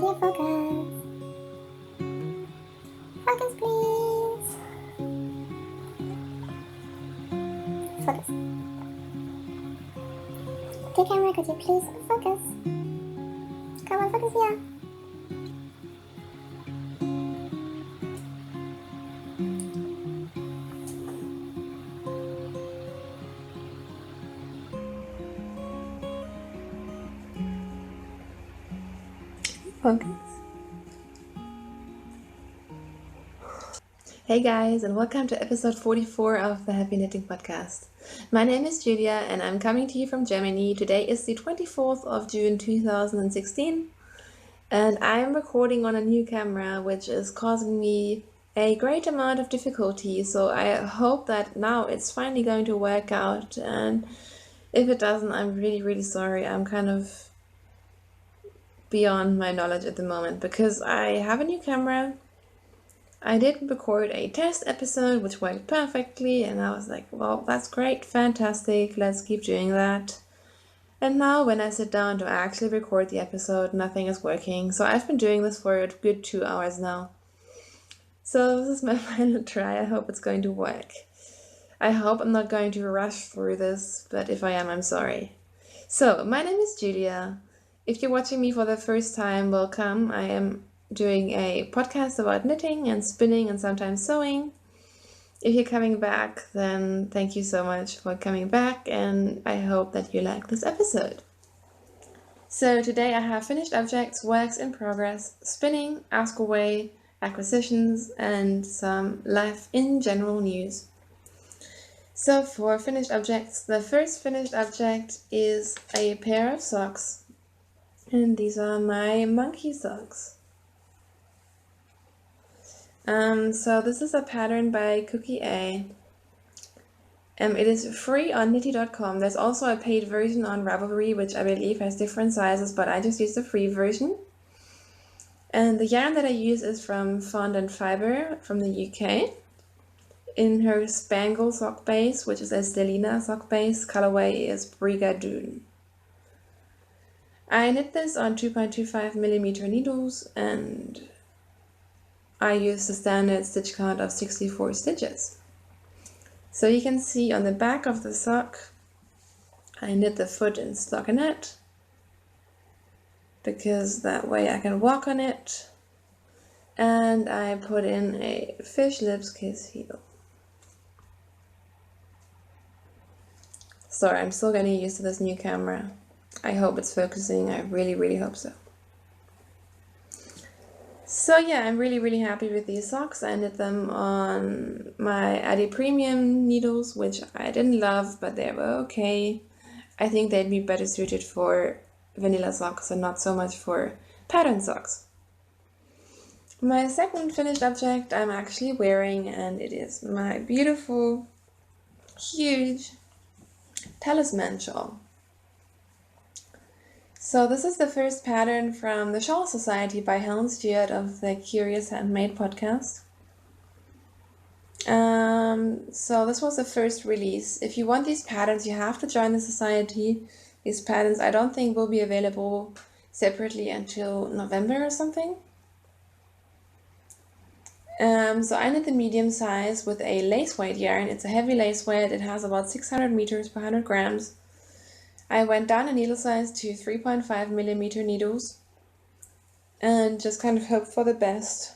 Julia, focus. Focus, please. Focus. Okay, camera, could you please focus? Come on, focus here. Focus. Hey guys, and welcome to episode 44 of the Happy Knitting Podcast. My name is Julia, and I'm coming to you from Germany. Today is the 24th of June 2016, and I'm recording on a new camera, which is causing me a great amount of difficulty. So I hope that now it's finally going to work out, and if it doesn't, I'm really sorry. I'm kind of beyond my knowledge at the moment because I have a new camera. I did record a test episode which worked perfectly, and I was like, well, that's great, fantastic, let's keep doing that. And now when I sit down to actually record the episode, nothing is working. So I've been doing this for a good 2 hours now. So this is my final try. I hope it's going to work. I hope I'm not going to rush through this, but if I am, I'm sorry. So my name is Julia. If you're watching me for the first time, welcome. I am doing a podcast about knitting and spinning and sometimes sewing. If you're coming back, then thank you so much for coming back, and I hope that you like this episode. So today I have finished objects, works in progress, spinning, ask away, acquisitions, and some life in general news. So for finished objects, the first finished object is a pair of socks, and these are my monkey socks. So this is a pattern by Cookie A. It is free on Knitty.com. There's also a paid version on Ravelry, which I believe has different sizes, but I just used the free version. And the yarn that I use is from Fondant Fiber from the UK. In her Spangle sock base, which is a Stellina sock base, colorway is Brigadoon. I knit this on 2.25mm needles, and I use the standard stitch count of 64 stitches. So you can see on the back of the sock, I knit the foot in stockinette, because that way I can walk on it, and I put in a fish lips kiss heel. Sorry, I'm still getting used to this new camera. I hope it's focusing. I really hope so. So yeah, I'm really happy with these socks. I knit them on my Adi Premium needles, which I didn't love, but they were okay. I think they'd be better suited for vanilla socks and not so much for pattern socks. My second finished object I'm actually wearing, and it is my beautiful, huge talisman shawl. So this is the first pattern from the Shawl Society by Helen Stewart of the Curious Handmade podcast. So this was the first release. If you want these patterns, you have to join the society. These patterns I don't think will be available separately until November or something. So I knit the medium size with a lace weight yarn. It's a heavy lace weight. It has about 600 meters per 100 grams. I went down a needle size to 3.5mm needles and just kind of hoped for the best,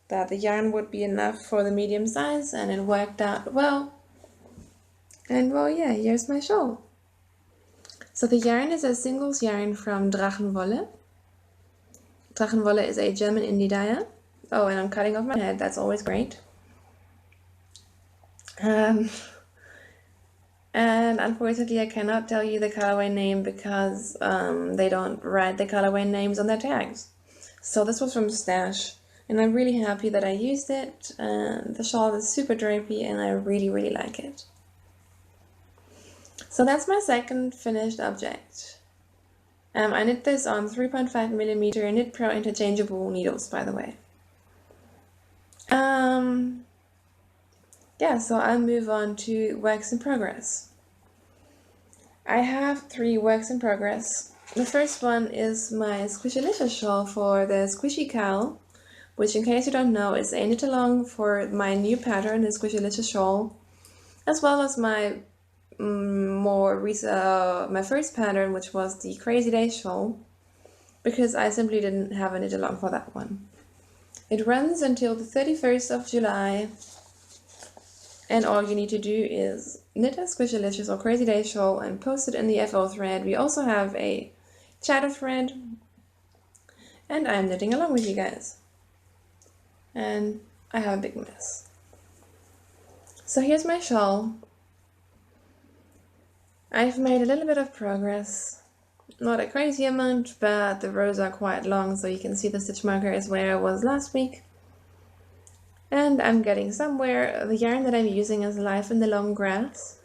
that the yarn would be enough for the medium size, and it worked out well. And well, yeah, here's my shawl. So the yarn is a singles yarn from Drachenwolle. Drachenwolle is a German indie dyer. Oh, and I'm cutting off my head, that's always great. And unfortunately I cannot tell you the colorway name because they don't write the colorway names on their tags. So this was from Stash, and I'm really happy that I used it. The shawl is super drapey and I really like it. So that's my second finished object. I knit this on 3.5mm Knit Pro interchangeable needles, by the way. Yeah, so I'll move on to works in progress. I have 3 works in progress. The first one is my Squishy shawl for the Squishy cowl, which, in case you don't know, is a knit along for my new pattern, the Squishy shawl, as well as my my first pattern, which was the Crazy Day shawl, because I simply didn't have a knit along for that one. It runs until the 31st of July, and all you need to do is knit a Squishy or Crazy Day shawl and post it in the FO thread. We also have a chatter thread, and I'm knitting along with you guys. And I have a big mess. So here's my shawl. I've made a little bit of progress. Not a crazy amount, but the rows are quite long, so you can see the stitch marker is where I was last week. And I'm getting somewhere. The yarn that I'm using is Life in the Long Grass.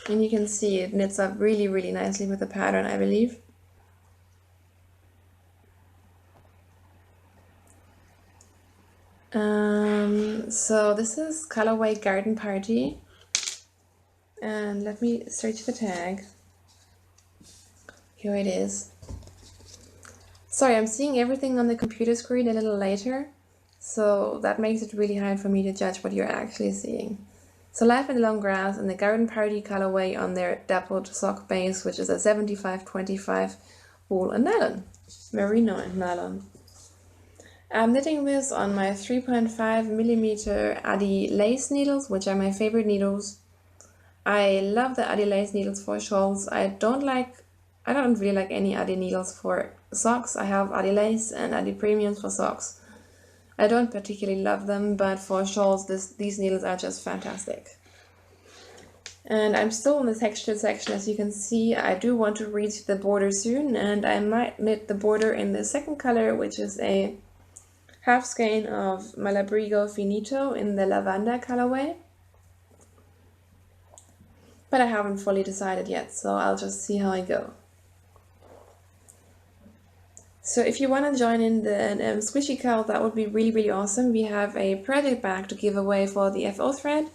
And you can see it knits up really, really nicely with the pattern, I believe. So this is colorway Garden Party. And let me search the tag. Here it is. Sorry, I'm seeing everything on the computer screen a little later, so that makes it really hard for me to judge what you're actually seeing. So Life in the Long Grass and the Garden Party colorway on their dappled sock base, which is a 75-25 wool and nylon. Merino and nylon. I'm knitting this on my 3.5mm Adi lace needles, which are my favorite needles. I love the Adi lace needles for shawls. I don't really like any Adi needles for socks. I have Adi lace and Adi premiums for socks. I don't particularly love them, but for shawls, these needles are just fantastic. And I'm still in the textured section, as you can see. I do want to reach the border soon, and I might knit the border in the second color, which is a half skein of Malabrigo Finito in the Lavanda colorway. But I haven't fully decided yet, so I'll just see how I go. So if you want to join in the Squishy Cowl, that would be really, really awesome. We have a project bag to give away for the FO thread.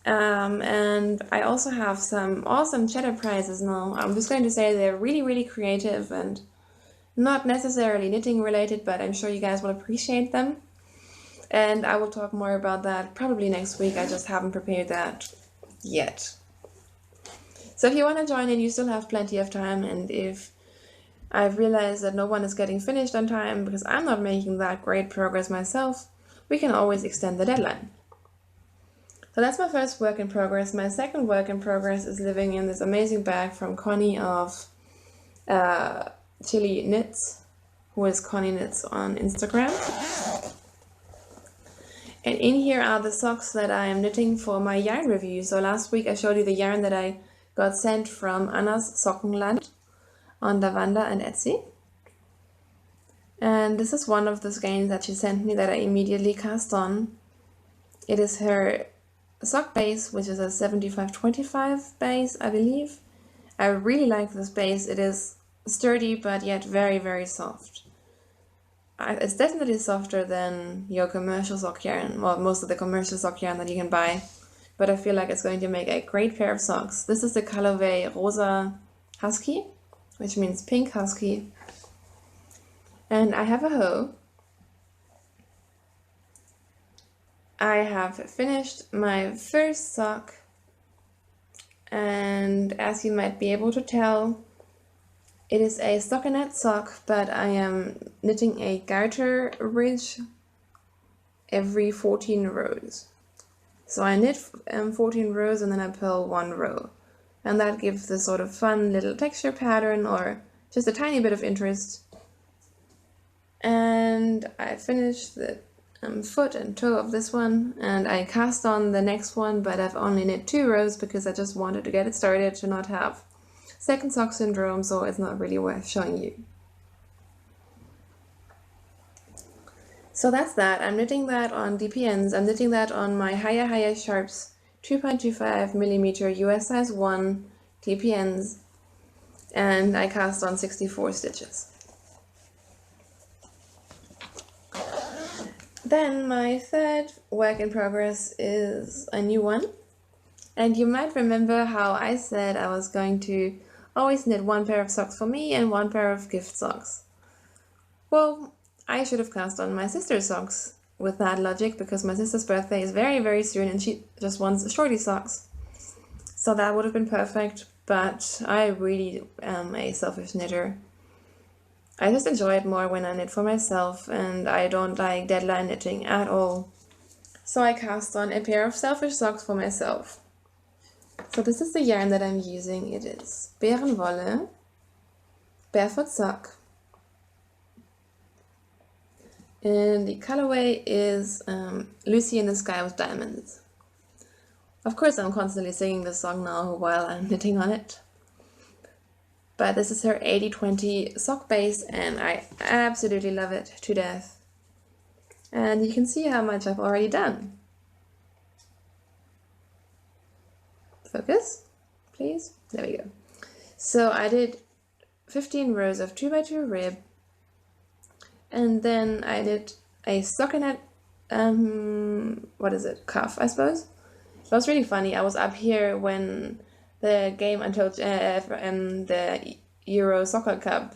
And I also have some awesome cheddar prizes now. I'm just going to say they're really, really creative and not necessarily knitting related, but I'm sure you guys will appreciate them. And I will talk more about that probably next week. I just haven't prepared that yet. So if you want to join in, you still have plenty of time, and if I've realized that no one is getting finished on time because I'm not making that great progress myself, we can always extend the deadline. So that's my first work in progress. My second work in progress is living in this amazing bag from Connie of Chili Knits, who is Connie Knits on Instagram. And in here are the socks that I am knitting for my yarn review. So last week I showed you the yarn that I got sent from Anna's Sockenland on Lavanda and Etsy. And this is one of the skeins that she sent me that I immediately cast on. It is her sock base, which is a 75-25 base, I believe. I really like this base. It is sturdy but yet very, very soft. It's definitely softer than your commercial sock yarn, well, most of the commercial sock yarn that you can buy, but I feel like it's going to make a great pair of socks. This is the colorway Rosa Husky, which means pink husky. And I have a hoe. I have finished my first sock, and as you might be able to tell, it is a stockinette sock, but I am knitting a garter ridge every 14 rows. So I knit 14 rows and then I purl 1 row. And that gives this sort of fun little texture pattern or just a tiny bit of interest. And I finished the foot and toe of this one, and I cast on the next one, but I've only knit 2 rows because I just wanted to get it started to not have second sock syndrome, so it's not really worth showing you. So that's that. I'm knitting that on DPNs. I'm knitting that on my Haya Sharps 2.25mm US size 1 DPNs, and I cast on 64 stitches. Then my third work in progress is a new one, and you might remember how I said I was going to always knit one pair of socks for me and one pair of gift socks. Well, I should have cast on my sister's socks with that logic, because my sister's birthday is very, very soon and she just wants shorty socks. So that would have been perfect, but I really am a selfish knitter. I just enjoy it more when I knit for myself, and I don't like deadline knitting at all. So I cast on a pair of selfish socks for myself. So this is the yarn that I'm using. It is Bärenwolle, barefoot sock. And the colorway is Lucy in the Sky with Diamonds. Of course, I'm constantly singing this song now while I'm knitting on it. But this is her 80/20 sock base, and I absolutely love it to death. And you can see how much I've already done. Focus, please. There we go. So I did 15 rows of 2x2 rib, and then I did a stockinette, cuff, I suppose. It was really funny. I was up here when the game until the Euro Soccer Cup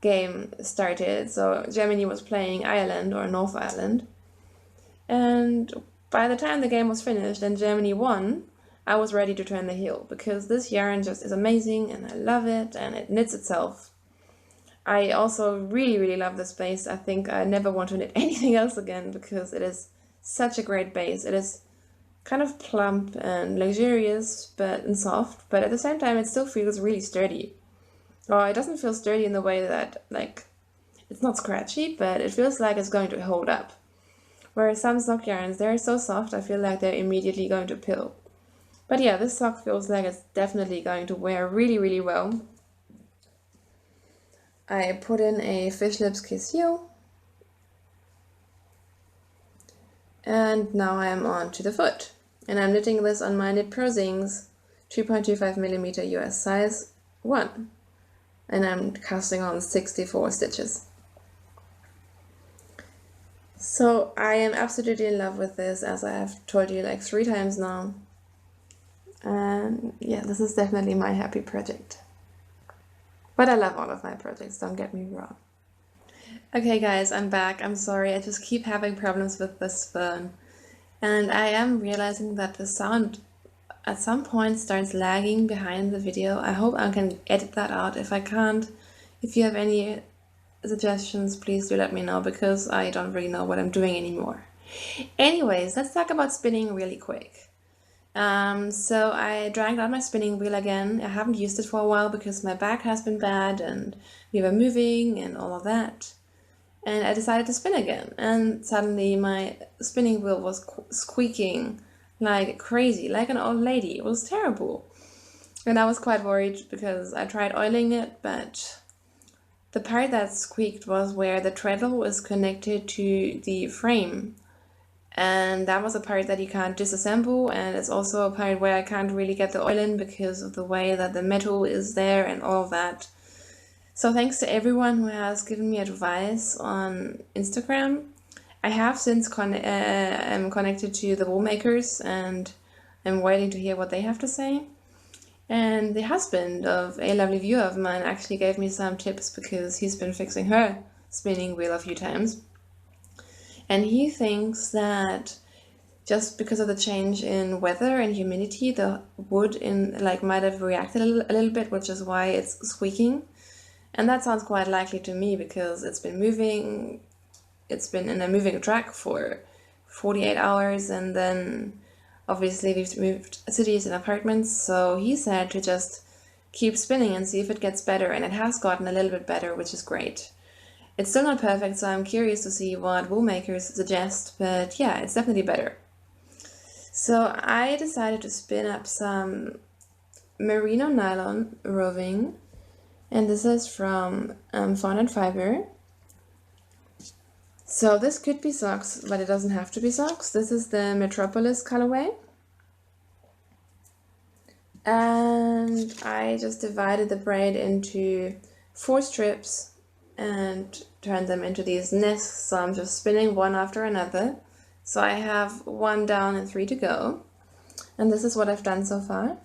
game started. So Germany was playing Ireland, or North Ireland. And by the time the game was finished and Germany won, I was ready to turn the heel, because this yarn just is amazing and I love it, and it knits itself. I also really, really love this base. I think I never want to knit anything else again, because it is such a great base. It is kind of plump and luxurious and soft, but at the same time it still feels really sturdy. Well, it doesn't feel sturdy in the way that, like, it's not scratchy, but it feels like it's going to hold up. Whereas some sock yarns, they're so soft, I feel like they're immediately going to pill. But yeah, this sock feels like it's definitely going to wear really, really well. I put in a Fish Lips Kissio. And now I am on to the foot. And I'm knitting this on my Knit Pro Zings 2.25mm US size 1. And I'm casting on 64 stitches. So I am absolutely in love with this, as I have told you like 3 times now. And yeah, this is definitely my happy project. But I love all of my projects, don't get me wrong. Okay guys, I'm back. I'm sorry, I just keep having problems with this phone. And I am realizing that the sound at some point starts lagging behind the video. I hope I can edit that out. If I can't, if you have any suggestions, please do let me know, because I don't really know what I'm doing anymore. Anyways, let's talk about spinning really quick. So I dragged out my spinning wheel again. I haven't used it for a while because my back has been bad and we were moving and all of that. And I decided to spin again, and suddenly my spinning wheel was squeaking like crazy, like an old lady. It was terrible. And I was quite worried because I tried oiling it, but the part that squeaked was where the treadle was connected to the frame. And that was a part that you can't disassemble, and it's also a part where I can't really get the oil in because of the way that the metal is there and all of that. So thanks to everyone who has given me advice on Instagram. I have since am connected to the wool makers, and I'm waiting to hear what they have to say. And the husband of a lovely viewer of mine actually gave me some tips, because he's been fixing her spinning wheel a few times. And he thinks that just because of the change in weather and humidity, the wood might have reacted a little bit, which is why it's squeaking. And that sounds quite likely to me, because it's been moving. It's been in a moving track for 48 hours, and then obviously we've moved cities and apartments. So he said to just keep spinning and see if it gets better, and it has gotten a little bit better, which is great. It's still not perfect, so I'm curious to see what wool makers suggest, but yeah, it's definitely better. So I decided to spin up some merino nylon roving, and this is from Fawn & Fiber. So this could be socks, but it doesn't have to be socks. This is the Metropolis colorway. And I just divided the braid into 4 strips and turn them into these nests. So I'm just spinning one after another. So I have 1 down and 3 to go. And this is what I've done so far.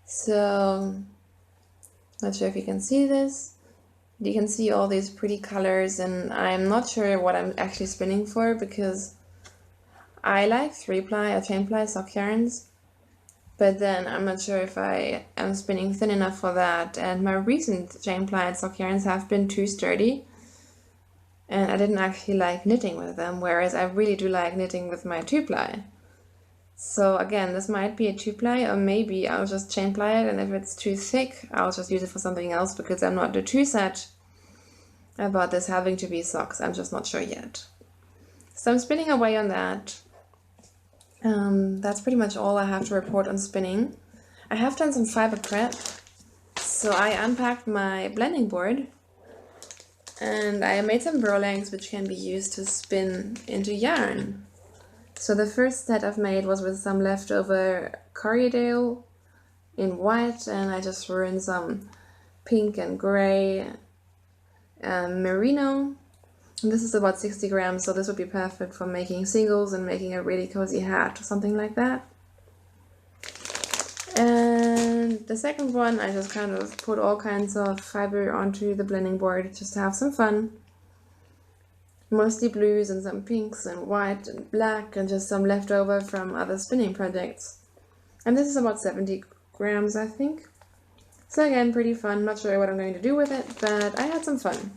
So, not sure if you can see this. You can see all these pretty colors, and I'm not sure what I'm actually spinning for because I like 3-ply or chain-ply sock yarns, but then I'm not sure if I am spinning thin enough for that, and my recent chain-ply sock yarns have been too sturdy, and I didn't actually like knitting with them, whereas I really do like knitting with my 2-ply. So again, this might be a 2-ply, or maybe I'll just chain-ply it, and if it's too thick, I'll just use it for something else because I'm not too set about this having to be socks. I'm just not sure yet. So I'm spinning away on that. That's pretty much all I have to report on spinning. I have done some fiber prep. So I unpacked my blending board and I made some burlings which can be used to spin into yarn. So the first set I've made was with some leftover Corriedale in white, and I just threw in some pink and gray merino. And this is about 60 grams, so this would be perfect for making singles and making a really cozy hat or something like that. And the second one, I just kind of put all kinds of fiber onto the blending board just to have some fun. Mostly blues and some pinks and white and black and just some leftover from other spinning projects. And this is about 70 grams, I think. So again, pretty fun. Not sure what I'm going to do with it, but I had some fun.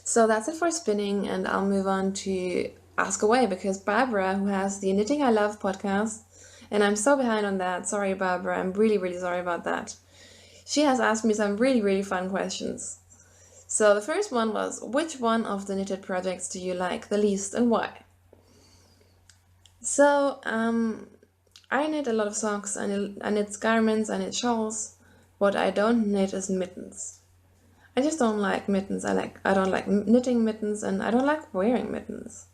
So that's it for spinning, and I'll move on to Ask Away because Barbara, who has the Knitting I Love podcast, and I'm so behind on that. Sorry, Barbara. I'm really, really sorry about that. She has asked me some really, really fun questions. So the first one was, which one of the knitted projects do you like the least and why? So I knit a lot of socks, I knit garments, I knit shawls. What I don't knit is mittens. I just don't like mittens. I don't like knitting mittens, and I don't like wearing mittens.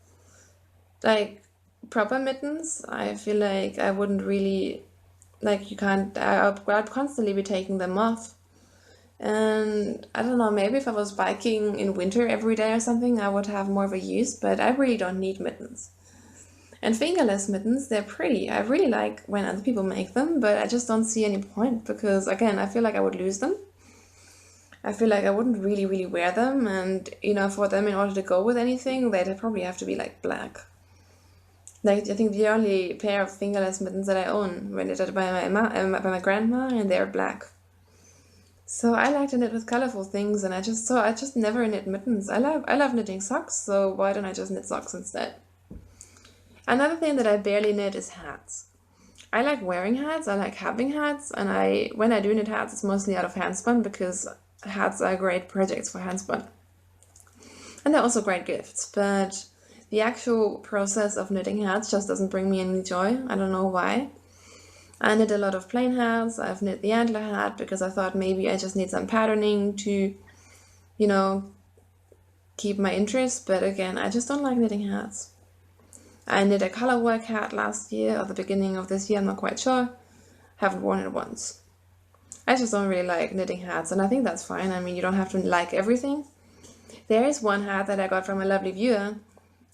Like proper mittens, I feel like I wouldn't really like. I'd constantly be taking them off. And I don't know, maybe if I was biking in winter every day or something, I would have more of a use, but I really don't need mittens. And fingerless mittens, they're pretty. I really like when other people make them, but I just don't see any point because, again, I feel like I would lose them. I feel like I wouldn't really, really wear them, and, for them, in order to go with anything, they'd probably have to be, like, black. Like, I think the only pair of fingerless mittens that I own were knitted by my grandma, and they're black. So I like to knit with colorful things, and I just never knit mittens. I love knitting socks, so why don't I just knit socks instead? Another thing that I barely knit is hats. I like wearing hats, I like having hats, and when I do knit hats, it's mostly out of handspun because hats are great projects for handspun. And they're also great gifts, but the actual process of knitting hats just doesn't bring me any joy. I don't know why. I knit a lot of plain hats. I've knit the antler hat because I thought maybe I just need some patterning to, keep my interest. But again, I just don't like knitting hats. I knit a colorwork hat last year or the beginning of this year, I'm not quite sure. Haven't worn it once. I just don't really like knitting hats, and I think that's fine. I mean, you don't have to like everything. There is one hat that I got from a lovely viewer,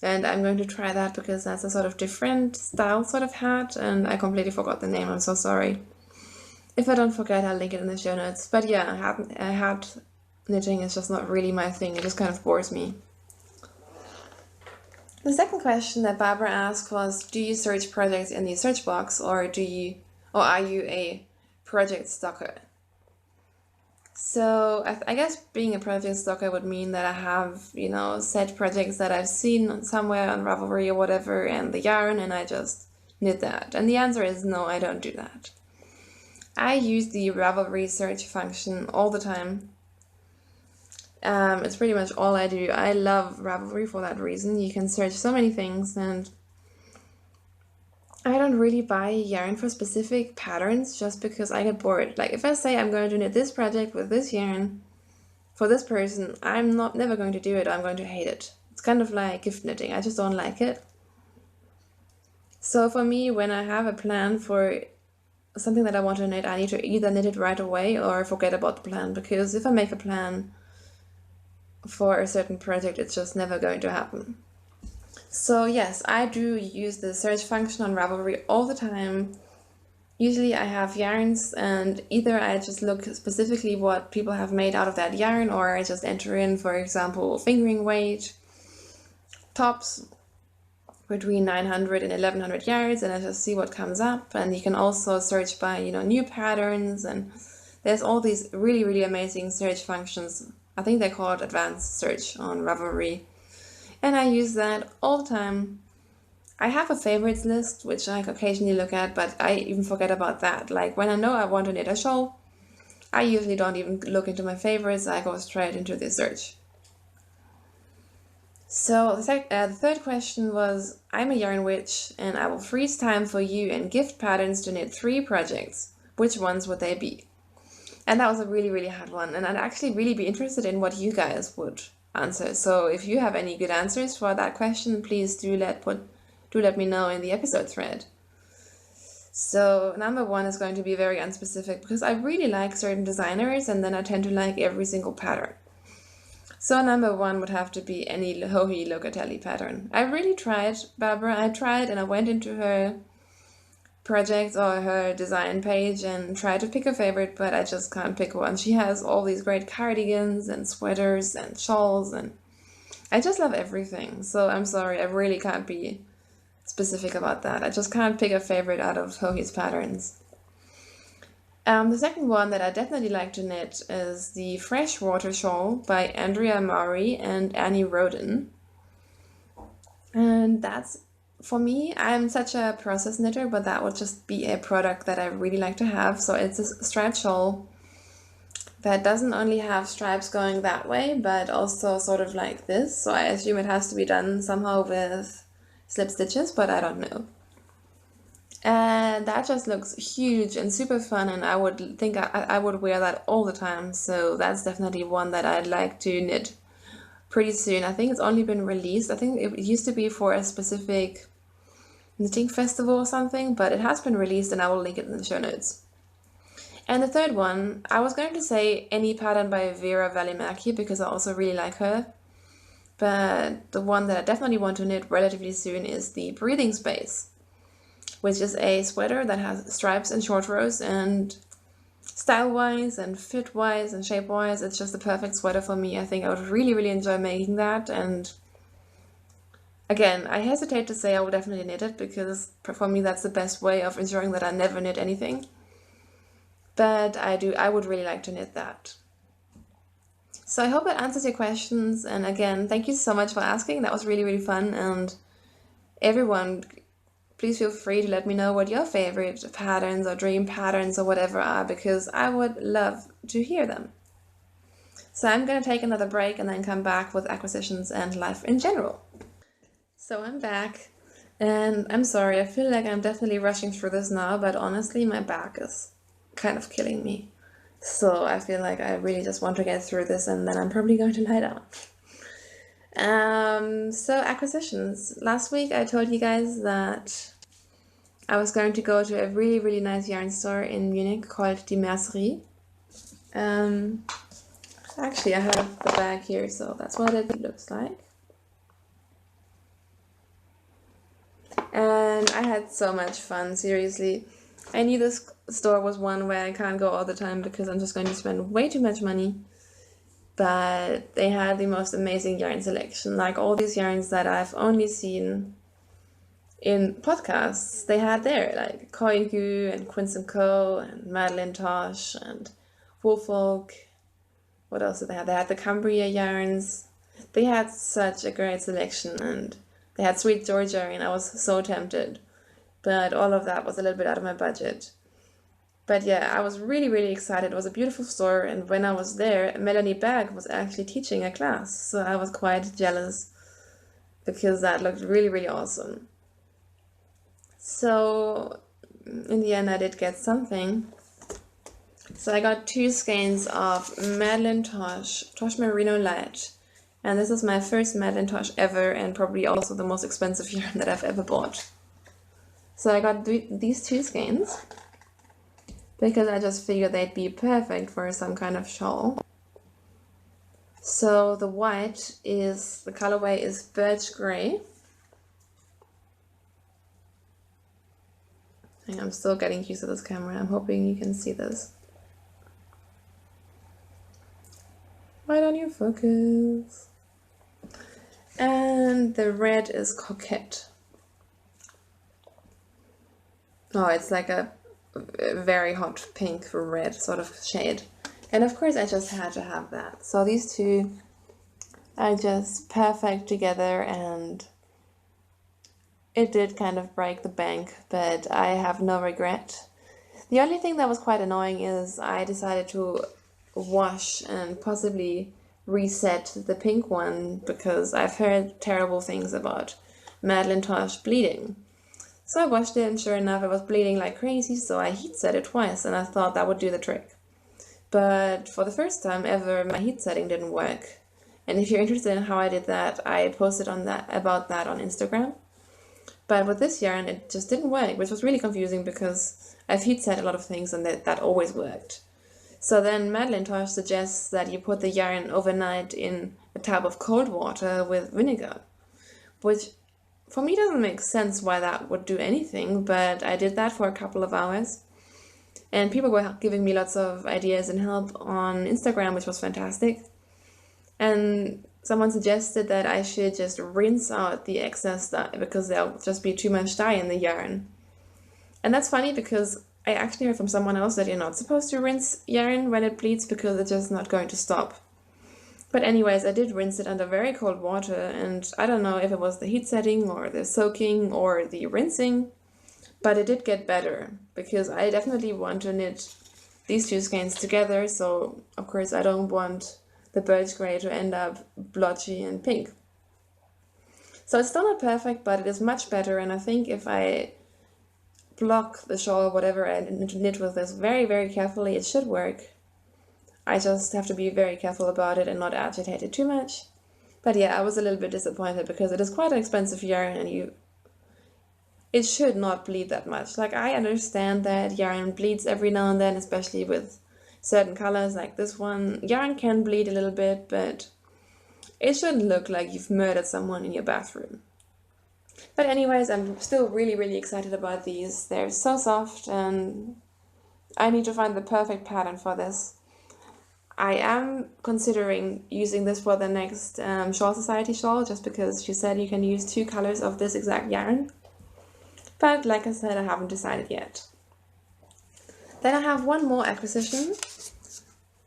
and I'm going to try that because that's a sort of different style sort of hat, and I completely forgot the name. I'm so sorry. If I don't forget, I'll link it in the show notes. But yeah, hat knitting is just not really my thing. It just kind of bores me. The second question that Barbara asked was, do you search projects in the search box, or are you a project stalker? So I guess being a project stalker would mean that I have, set projects that I've seen somewhere on Ravelry or whatever and the yarn, and I just knit that. And the answer is no, I don't do that. I use the Ravelry search function all the time. It's pretty much all I do. I love Ravelry for that reason. You can search so many things, and I don't really buy yarn for specific patterns just because I get bored. Like if I say I'm going to knit this project with this yarn for this person, I'm never going to do it. I'm going to hate it. It's kind of like gift knitting. I just don't like it. So for me, when I have a plan for something that I want to knit, I need to either knit it right away or forget about the plan, because if I make a plan for a certain project, it's just never going to happen. So yes, I do use the search function on Ravelry all the time. Usually I have yarns, and either I just look specifically what people have made out of that yarn, or I just enter in, for example, fingering weight, tops between 900 and 1100 yards, and I just see what comes up. And you can also search by, new patterns, and there's all these really, really amazing search functions. I think they call it advanced search on Ravelry, and I use that all the time. I have a favorites list, which I occasionally look at, but I even forget about that. Like when I know I want to knit a shawl, I usually don't even look into my favorites, I go straight into the search. So the third question was, I'm a yarn witch and I will freeze time for you and gift patterns to knit 3 projects. Which ones would they be? And that was a really, really hard one, and I'd actually really be interested in what you guys would answer. So if you have any good answers for that question, please do let me know in the episode thread. So number 1 is going to be very unspecific because I really like certain designers and then I tend to like every single pattern. So number 1 would have to be any Joji Locatelli pattern. I really tried, Barbara. I tried and I went into her project or her design page and tried to pick a favorite, but I just can't pick one. She has all these great cardigans and sweaters and shawls, and I just love everything. So I'm sorry, I really can't be specific about that. I just can't pick a favorite out of Joji's patterns. The second one that I definitely like to knit is the Freshwater Shawl by Andrea Maury and Annie Roden. And that's, for me, I'm such a process knitter, but that would just be a product that I really like to have. So it's a striped shawl that doesn't only have stripes going that way, but also sort of like this. So I assume it has to be done somehow with slip stitches, but I don't know. And that just looks huge and super fun, and I would think I would wear that all the time. So that's definitely one that I'd like to knit pretty soon. I think it's only been released. I think it used to be for a specific knitting festival or something, but it has been released and I will link it in the show notes. And the third one, I was going to say any pattern by Vera Välimäki because I also really like her. But the one that I definitely want to knit relatively soon is the Breathing Space, which is a sweater that has stripes and short rows, and style-wise and fit-wise and shape-wise, it's just the perfect sweater for me. I think I would really, really enjoy making that. And again, I hesitate to say I will definitely knit it because for me that's the best way of ensuring that I never knit anything. But I would really like to knit that. So I hope that answers your questions, and again, thank you so much for asking. That was really, really fun, and everyone, please feel free to let me know what your favorite patterns or dream patterns or whatever are, because I would love to hear them. So I'm going to take another break and then come back with acquisitions and life in general. So I'm back, and I'm sorry, I feel like I'm definitely rushing through this now, but honestly my back is kind of killing me. So I feel like I really just want to get through this and then I'm probably going to lie down. So acquisitions. Last week I told you guys that I was going to go to a really, really nice yarn store in Munich called Die Mercerie. Actually, I have the bag here, so that's what it looks like. And I had so much fun, seriously. I knew this store was one where I can't go all the time because I'm just going to spend way too much money. But they had the most amazing yarn selection, like all these yarns that I've only seen in podcasts. They had there, like Koigu and Quince & Co. and Madeline Tosh and Woolfolk. What else did they have? They had the Cumbria yarns. They had such a great selection, and they had Sweet Georgia, and I was so tempted. But all of that was a little bit out of my budget. But yeah, I was really, really excited. It was a beautiful store, and when I was there, Melanie Berg was actually teaching a class, so I was quite jealous because that looked really, really awesome. So in the end, I did get something. So I got 2 skeins of Madeline Tosh Merino Light, and this is my first Madeline Tosh ever, and probably also the most expensive yarn that I've ever bought. So I got these 2 skeins because I just figured they'd be perfect for some kind of shawl. So the white is, the colorway is Birch Grey. I'm still getting used to this camera. I'm hoping you can see this. Why don't you focus? And the red is Coquette. Oh, it's like a very hot pink red sort of shade. And of course I just had to have that. So these two are just perfect together, and it did kind of break the bank, but I have no regret. The only thing that was quite annoying is I decided to wash and possibly reset the pink one because I've heard terrible things about Madeline Tosh bleeding. So I washed it, and sure enough it was bleeding like crazy, so I heat set it twice and I thought that would do the trick. But for the first time ever, my heat setting didn't work. And if you're interested in how I did that, I posted about that on Instagram. But with this yarn, it just didn't work, which was really confusing because I've heat set a lot of things and that always worked. So then Madeline Tosh suggests that you put the yarn overnight in a tub of cold water with vinegar, which for me doesn't make sense why that would do anything, but I did that for a couple of hours. And people were giving me lots of ideas and help on Instagram, which was fantastic. And someone suggested that I should just rinse out the excess dye because there'll just be too much dye in the yarn. And that's funny because I actually heard from someone else that you're not supposed to rinse yarn when it bleeds because it's just not going to stop. But anyways, I did rinse it under very cold water, and I don't know if it was the heat setting or the soaking or the rinsing, but it did get better because I definitely want to knit these two skeins together, so of course I don't want the birch grey to end up blotchy and pink. So it's still not perfect, but it is much better, and I think if I block the shawl, whatever I knit with this very, very carefully, it should work. I just have to be very careful about it and not agitate it too much. But yeah, I was a little bit disappointed because it is quite an expensive yarn, and it should not bleed that much. Like, I understand that yarn bleeds every now and then, especially with certain colors like this one. Yarn can bleed a little bit, but it shouldn't look like you've murdered someone in your bathroom. But anyways, I'm still really, really excited about these. They're so soft, and I need to find the perfect pattern for this. I am considering using this for the next Shawl Society shawl, just because she said you can use 2 colors of this exact yarn. But like I said, I haven't decided yet. Then I have one more acquisition.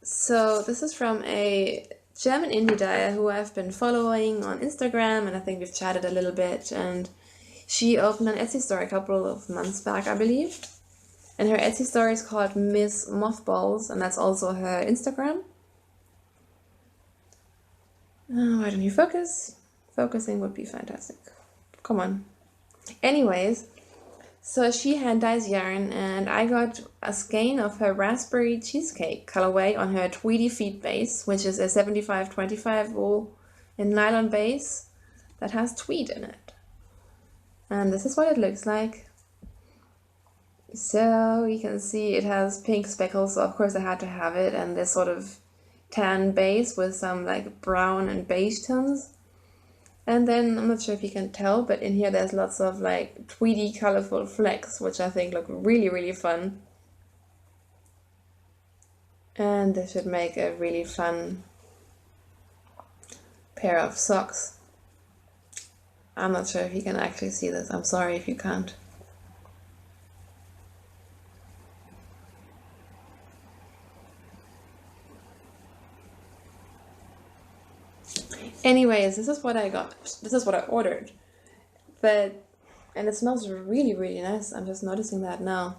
So this is from a German indie dyer who I've been following on Instagram, and I think we've chatted a little bit, and she opened an Etsy store a couple of months back, I believe. And her Etsy store is called Miss Mothballs, and that's also her Instagram. Why don't you focus? Focusing would be fantastic. Come on. Anyways, so she hand dyes yarn, and I got a skein of her raspberry cheesecake colorway on her Tweedy Feet base, which is a 75-25 wool and nylon base that has tweed in it. And this is what it looks like. So you can see it has pink speckles, so of course I had to have it, and this sort of tan base with some like brown and beige tones. And then, I'm not sure if you can tell, but in here there's lots of like tweedy colorful flecks, which I think look really, really fun. And this should make a really fun pair of socks. I'm not sure if you can actually see this. I'm sorry if you can't. Anyways, this is what I got. This is what I ordered. And it smells really, really nice. I'm just noticing that now.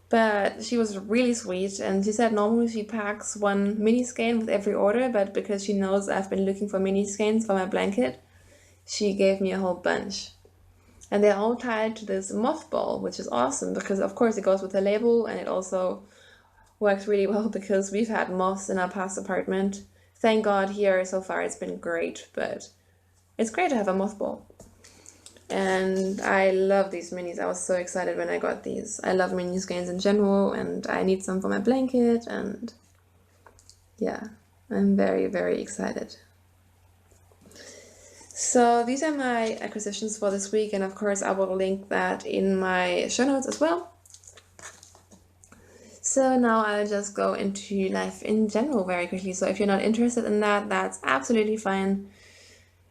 But she was really sweet, and she said normally she packs 1 mini skein with every order, but because she knows I've been looking for mini skeins for my blanket, she gave me a whole bunch. And they're all tied to this mothball, which is awesome because of course it goes with the label, and it also works really well because we've had moths in our past apartment. Thank God here so far it's been great, but it's great to have a mothball. And I love these minis. I was so excited when I got these. I love mini skeins in general, and I need some for my blanket, and yeah, I'm very, very excited. So these are my acquisitions for this week, and of course I will link that in my show notes as well. So now I'll just go into life in general very quickly. So if you're not interested in that, that's absolutely fine.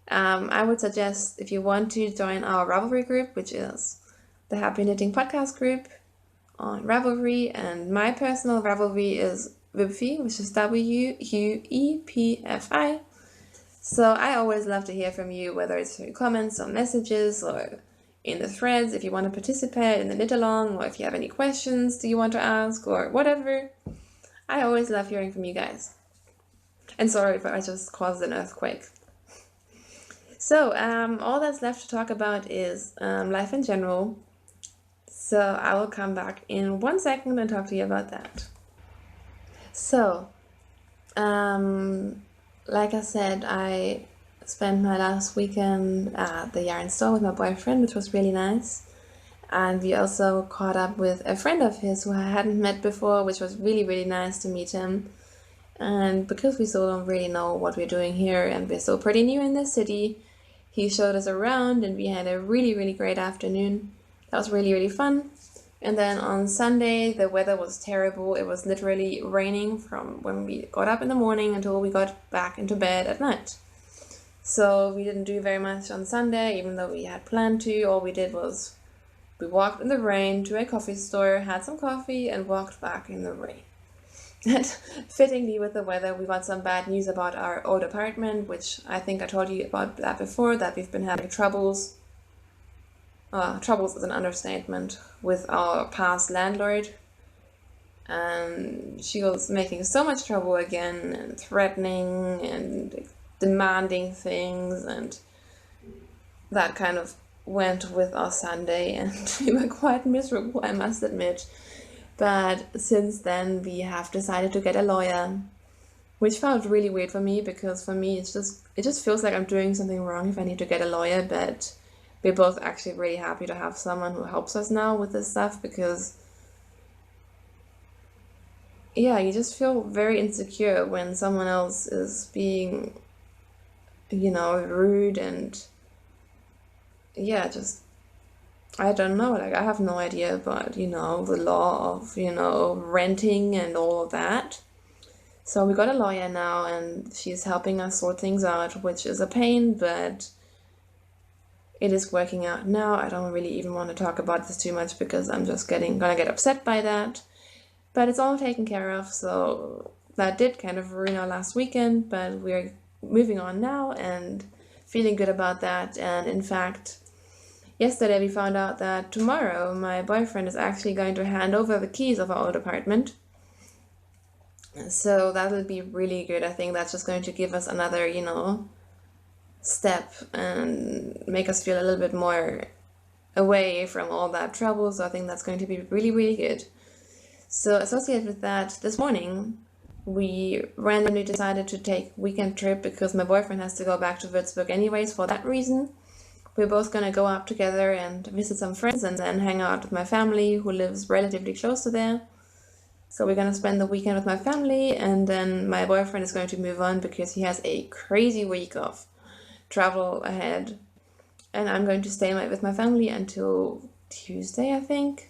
I would suggest if you want to join our Ravelry group, which is the Happy Knitting Podcast group on Ravelry, and my personal Ravelry is Webfi, which is WUEPFI. So I always love to hear from you, whether it's through comments or messages or in the threads, if you want to participate in the knit along, or if you have any questions do you want to ask or whatever. I always love hearing from you guys. And sorry if I just caused an earthquake. So all that's left to talk about is life in general. So I will come back in 1 second and talk to you about that. So, like I said, I spent my last weekend at the yarn store with my boyfriend, which was really nice. And we also caught up with a friend of his who I hadn't met before, which was really, really nice to meet him. And because we still don't really know what we're doing here and we're still pretty new in this city, he showed us around and we had a really, really great afternoon. That was really, really fun. And then on Sunday, the weather was terrible. It was literally raining from when we got up in the morning until we got back into bed at night. So we didn't do very much on Sunday, even though we had planned to. All we did was we walked in the rain to a coffee store, had some coffee, and walked back in the rain. And fittingly with the weather, we got some bad news about our old apartment, which I think I told you about that before, that we've been having troubles. Troubles is an understatement with our past landlord. She was making so much trouble again and threatening and demanding things, and that kind of went with our Sunday, and we were quite miserable, I must admit. But since then we have decided to get a lawyer, which felt really weird for me, because for me it just feels like I'm doing something wrong if I need to get a lawyer. But we're both actually really happy to have someone who helps us now with this stuff, because yeah, you just feel very insecure when someone else is being, rude and yeah, just, I don't know, like I have no idea about, the law of, renting and all of that. So we got a lawyer now and she's helping us sort things out, which is a pain, but it is working out now. I don't really even want to talk about this too much because I'm just gonna get upset by that. But it's all taken care of, so that did kind of ruin our last weekend, but we're moving on now and feeling good about that. And in fact, yesterday we found out that tomorrow my boyfriend is actually going to hand over the keys of our old apartment. So that'll be really good. I think that's just going to give us another, step and make us feel a little bit more away from all that trouble. So I think that's going to be really, really good. So associated with that, this morning we randomly decided to take a weekend trip because my boyfriend has to go back to Würzburg anyways for that reason. We're both gonna go up together and visit some friends and then hang out with my family who lives relatively close to there. So we're gonna spend the weekend with my family, and then my boyfriend is going to move on because he has a crazy week of travel ahead. And I'm going to stay with my family until Tuesday, I think,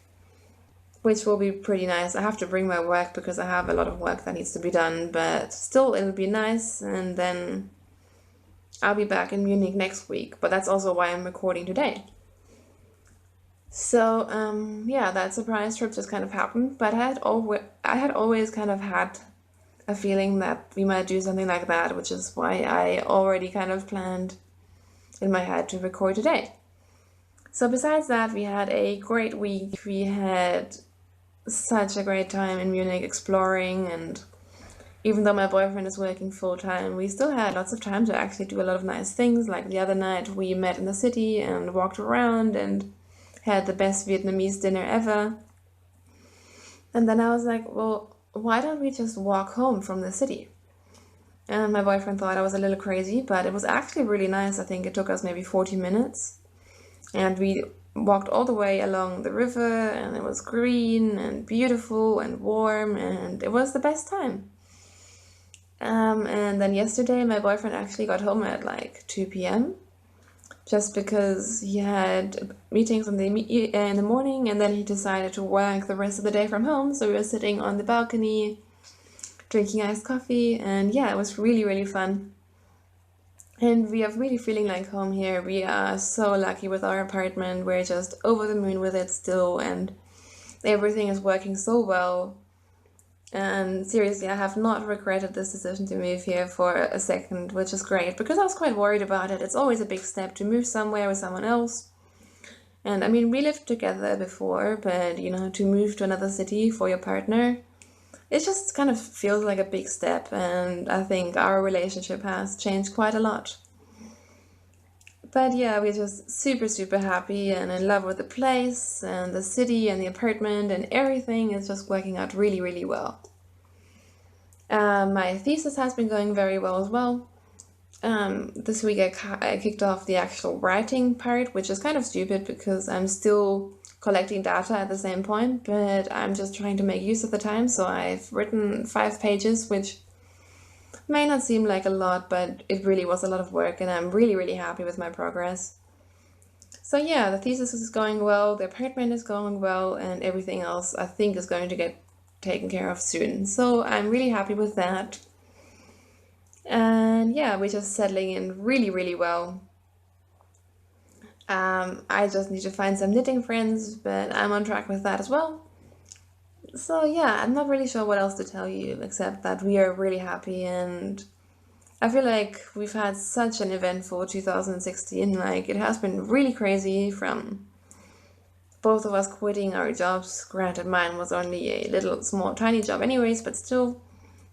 which will be pretty nice. I have to bring my work because I have a lot of work that needs to be done, but still it'll be nice. And then I'll be back in Munich next week, but that's also why I'm recording today. So yeah, that surprise trip just kind of happened, but I had always kind of had a feeling that we might do something like that, which is why I already kind of planned in my head to record today. So besides that, we had a great week. We had such a great time in Munich exploring, and even though my boyfriend is working full-time, we still had lots of time to actually do a lot of nice things. Like the other night we met in the city and walked around and had the best Vietnamese dinner ever. And then I was like, well, why don't we just walk home from the city? And my boyfriend thought I was a little crazy, but it was actually really nice. I think it took us maybe 40 minutes. And we walked all the way along the river, and it was green and beautiful and warm, and it was the best time. And then yesterday my boyfriend actually got home at like 2 p.m. just because he had meetings in the morning, and then he decided to work the rest of the day from home. So we were sitting on the balcony, drinking iced coffee, and yeah, it was really, really fun. And we are really feeling like home here. We are so lucky with our apartment. We're just over the moon with it still, and everything is working so well. And seriously, I have not regretted this decision to move here for a second, which is great because I was quite worried about it. It's always a big step to move somewhere with someone else. And I mean, we lived together before, but you know, to move to another city for your partner, it just kind of feels like a big step. And I think our relationship has changed quite a lot. But yeah, we're just super, super happy and in love with the place and the city and the apartment, and everything is just working out really, really well. My thesis has been going very well as well. This week I kicked off the actual writing part, which is kind of stupid because I'm still collecting data at the same point, but I'm just trying to make use of the time. So I've written 5 pages, which may not seem like a lot, but it really was a lot of work, and I'm really, really happy with my progress. So yeah, the thesis is going well, the apartment is going well, and everything else I think is going to get taken care of soon. So I'm really happy with that. And yeah, we're just settling in really, really well. I just need to find some knitting friends, but I'm on track with that as well. So yeah, I'm not really sure what else to tell you except that we are really happy, and I feel like we've had such an eventful 2016. Like, it has been really crazy, from both of us quitting our jobs. Granted, mine was only a little small tiny job anyways, but still,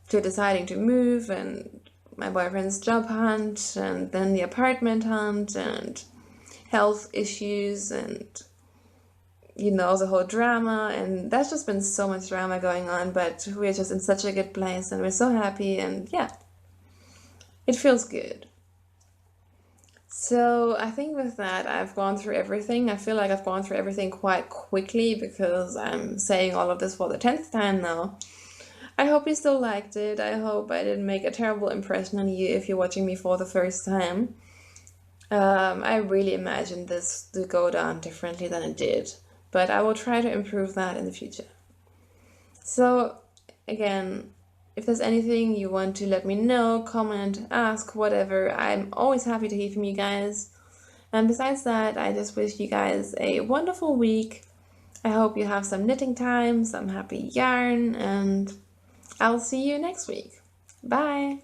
to deciding to move, and my boyfriend's job hunt, and then the apartment hunt, and health issues, and you know, the whole drama. And that's just been so much drama going on, but we're just in such a good place, and we're so happy, and yeah, it feels good. So I think with that, I've gone through everything. I feel like I've gone through everything quite quickly because I'm saying all of this for the 10th time now. I hope you still liked it. I hope I didn't make a terrible impression on you if you're watching me for the first time. I really imagined this to go down differently than it did, but I will try to improve that in the future. So, again, if there's anything you want to let me know, comment, ask, whatever, I'm always happy to hear from you guys. And besides that, I just wish you guys a wonderful week. I hope you have some knitting time, some happy yarn, and I'll see you next week. Bye!